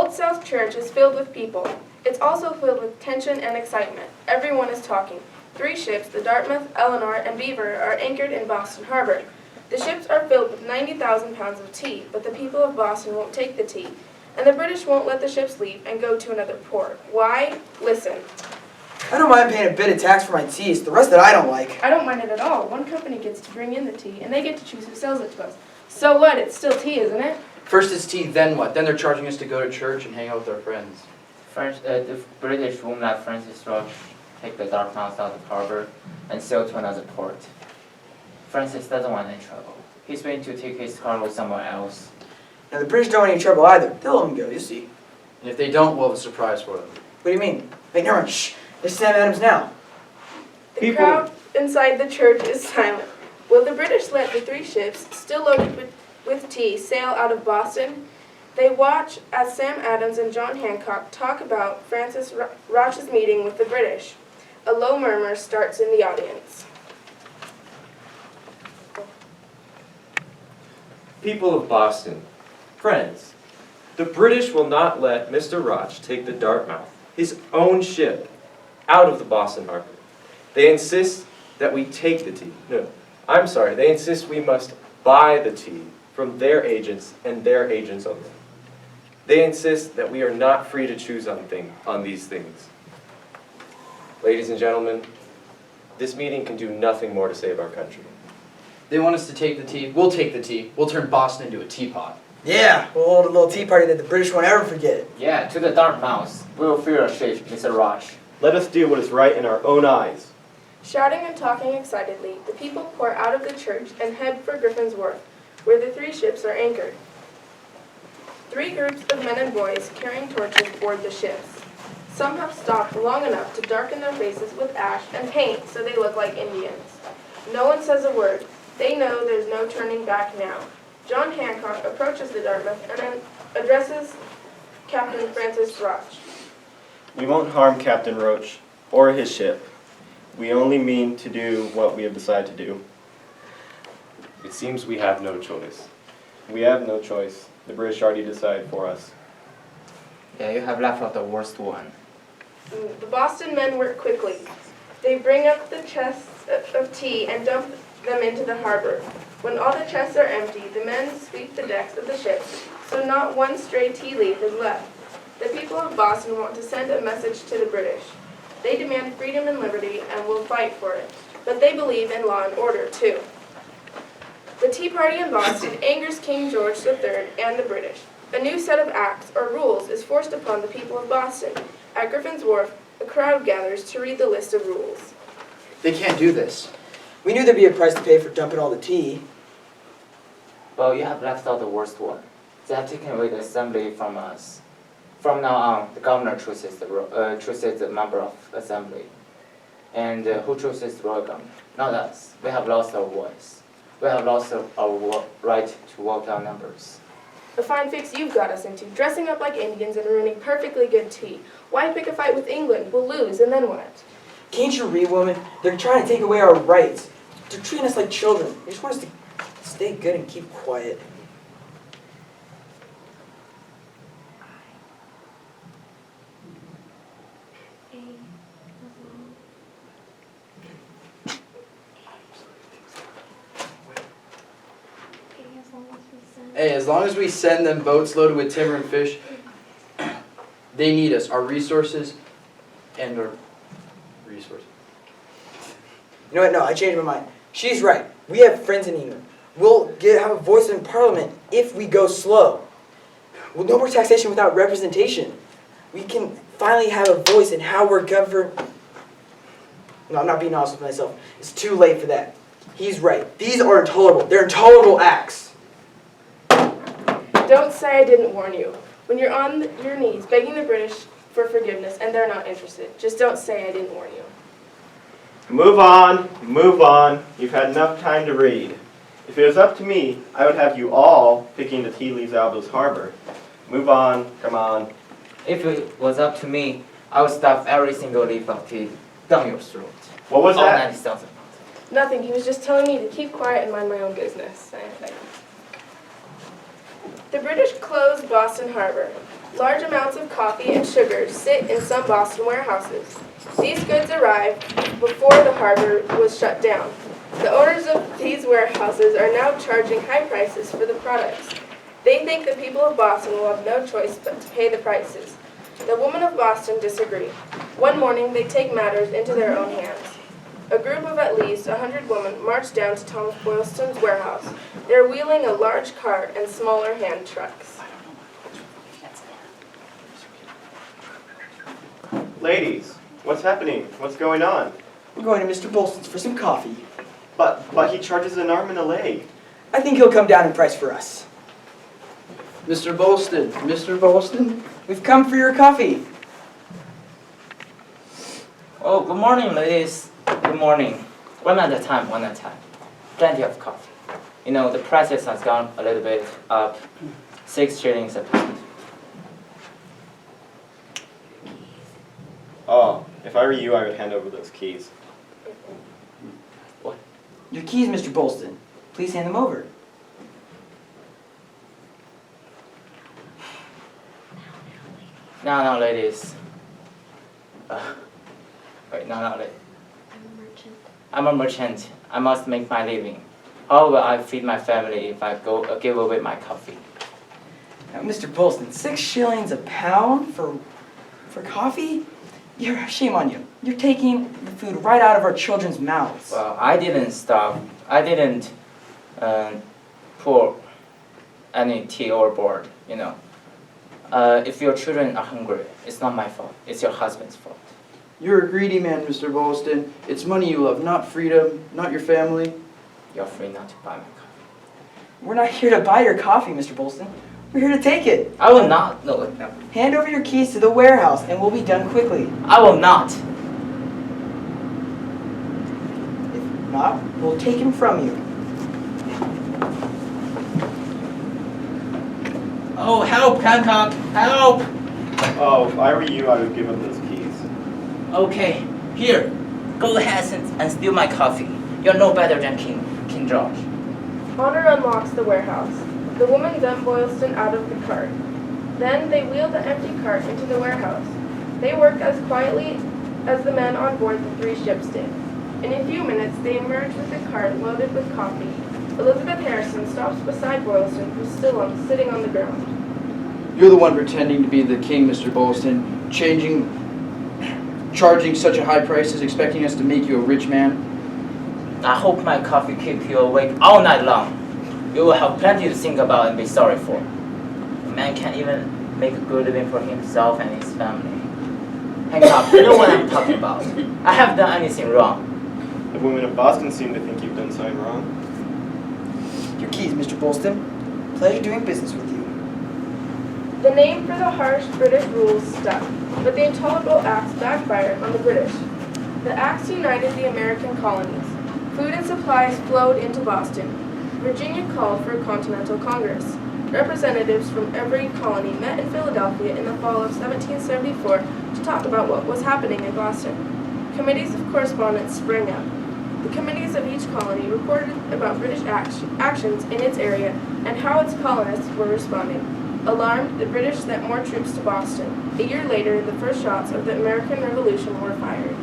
Old South Church is filled with people. It's also filled with tension and excitement. Everyone is talking. 3 ships, the Dartmouth, Eleanor, and Beaver, are anchored in Boston Harbor. The ships are filled with 90,000 pounds of tea, but the people of Boston won't take the tea, and the British won't let the ships leave and go to another port. Why? Listen. I don't mind paying a bit of tax for my tea. It's the rest that I don't like. I don't mind it at all. One company gets to bring in the tea, and they get to choose who sells it to us. So what? It's still tea, isn't it? First it's tea, then what? Then they're charging us to go to church and hang out with our friends. The British won't let Francis Roche take the Dartmouth out of the harbor and sail to another port. Francis doesn't want any trouble. He's willing to take his cargo somewhere else. Now the British don't want any trouble either. They'll let them go, you see. And if they don't, we'll have a surprise for them. What do you mean? Wait, never mind. Shh. It's Sam Adams now. The crowd inside the church is silent. Will the British let the 3 ships, still loaded with tea, sail out of Boston? They watch as Sam Adams and John Hancock talk about Francis Roche's meeting with the British. A low murmur starts in the audience. People of Boston, friends, the British will not let Mr. Roche take the Dartmouth, his own ship, out of the Boston harbor. They insist that we take the tea. No, I'm sorry, they insist we must buy the tea from their agents and their agents only. They insist that we are not free to choose on these things. Ladies and gentlemen, this meeting can do nothing more to save our country. They want us to take the tea. We'll take the tea. We'll turn Boston into a teapot. Yeah, we'll hold a little tea party that the British won't ever forget. Yeah, to the Dartmouth. We will fill your ship, Mr. Roche. Let us do what is right in our own eyes. Shouting and talking excitedly, the people pour out of the church and head for Griffin's Wharf, where the 3 ships are anchored. 3 groups of men and boys carrying torches board the ships. Some have stopped long enough to darken their faces with ash and paint so they look like Indians. No one says a word. They know there's no turning back now. John Hancock approaches the Dartmouth and then addresses Captain Francis Roche. We won't harm Captain Roche or his ship. We only mean to do what we have decided to do. It seems we have no choice. We have no choice. The British already decided for us. Yeah, you have left out the worst one. The Boston men work quickly. They bring up the chests of tea and dump them into the harbor. When all the chests are empty, the men sweep the decks of the ships, so not one stray tea leaf is left. The people of Boston want to send a message to the British. They demand freedom and liberty and will fight for it, but they believe in law and order too. The Tea Party in Boston angers King George III and the British. A new set of acts or rules is forced upon the people of Boston. At Griffin's Wharf, a crowd gathers to read the list of rules. They can't do this. We knew there'd be a price to pay for dumping all the tea. Well, you have left out the worst one. They have taken away the assembly from us. From now on, the governor chooses the member of assembly. And who chooses the royal governor? Not us. We have lost our voice. We have lost our right to vote our numbers. A fine fix you've got us into, dressing up like Indians and ruining perfectly good tea. Why pick a fight with England? We'll lose, and then what? Can't you read, woman? They're trying to take away our rights. They're treating us like children. They just want us to stay good and keep quiet. Hey, as long as we send them boats loaded with timber and fish, they need us, our resources, and our resources. You know what? No, I changed my mind. She's right. We have friends in England. We'll have a voice in Parliament if we go slow. Well, no more taxation without representation. We can finally have a voice in how we're governed. No, I'm not being honest with myself. It's too late for that. He's right. These are intolerable. They're intolerable acts. Don't say I didn't warn you. When you're on your knees begging the British for forgiveness and they're not interested, just don't say I didn't warn you. Move on, move on. You've had enough time to read. If it was up to me, I would have you all picking the tea leaves out of this harbor. Move on, come on. If it was up to me, I would stuff every single leaf of tea down your throat. What was All that? 90,000. Nothing. He was just telling me to keep quiet and mind my own business. The British closed Boston Harbor. Large amounts of coffee and sugar sit in some Boston warehouses. These goods arrived before the harbor was shut down. The owners of these warehouses are now charging high prices for the products. They think the people of Boston will have no choice but to pay the prices. The women of Boston disagree. One morning, they take matters into their own hands. A group of at least 100 women marched down to Thomas Boylston's warehouse. They're wheeling a large cart and smaller hand trucks. Ladies, what's happening? What's going on? We're going to Mr. Bolston's for some coffee. But he charges an arm and a leg. I think he'll come down in price for us. Mr. Bolston, Mr. Bolston? We've come for your coffee. Oh, good morning, ladies. Good morning. One at a time, one at a time. Plenty of coffee. You know, the prices has gone a little bit up. 6 shillings a pound. Oh, if I were you, I would hand over those keys. What? Your keys, Mr. Bolston. Please hand them over. No, ladies. Wait, no, ladies. I'm a merchant. I must make my living. How will I feed my family if I give away my coffee? Now, Mr. Bolston, 6 shillings a pound for coffee? Shame on you. You're taking the food right out of our children's mouths. Well, I didn't stop. I didn't pour any tea or board, you know. If your children are hungry, it's not my fault. It's your husband's fault. You're a greedy man, Mr. Bolston. It's money you love, not freedom, not your family. You're free not to buy my coffee. We're not here to buy your coffee, Mr. Bolston. We're here to take it. I will not. No. Hand over your keys to the warehouse and we'll be done quickly. I will not. If not, we'll take him from you. Oh, help, Hancock! Help! Oh, if I were you, I would give up those keys. Okay, here. Go ahead and steal my coffee. You're no better than King George. Honor unlocks the warehouse. The women dump Boylston out of the cart. Then they wheel the empty cart into the warehouse. They work as quietly as the men on board the 3 ships did. In a few minutes, they emerge with the cart loaded with coffee. Elizabeth Harrison stops beside Boylston, who's still sitting on the ground. You're the one pretending to be the king, Mr. Bolston, charging such a high prices, expecting us to make you a rich man. I hope my coffee keeps you awake all night long. You will have plenty to think about and be sorry for. A man can't even make a good living for himself and his family. Hancock, you know what I'm talking about. I haven't done anything wrong. The women of Boston seem to think you've done something wrong. Your keys, Mr. Bolston. Pleasure doing business with you. The name for the harsh British rules stuck, but the intolerable acts backfired on the British. The acts united the American colonies. Food and supplies flowed into Boston. Virginia called for a Continental Congress. Representatives from every colony met in Philadelphia in the fall of 1774 to talk about what was happening in Boston. Committees of correspondence sprang up. The committees of each colony reported about British actions in its area and how its colonists were responding. Alarmed, the British sent more troops to Boston. A year later, the first shots of the American Revolution were fired.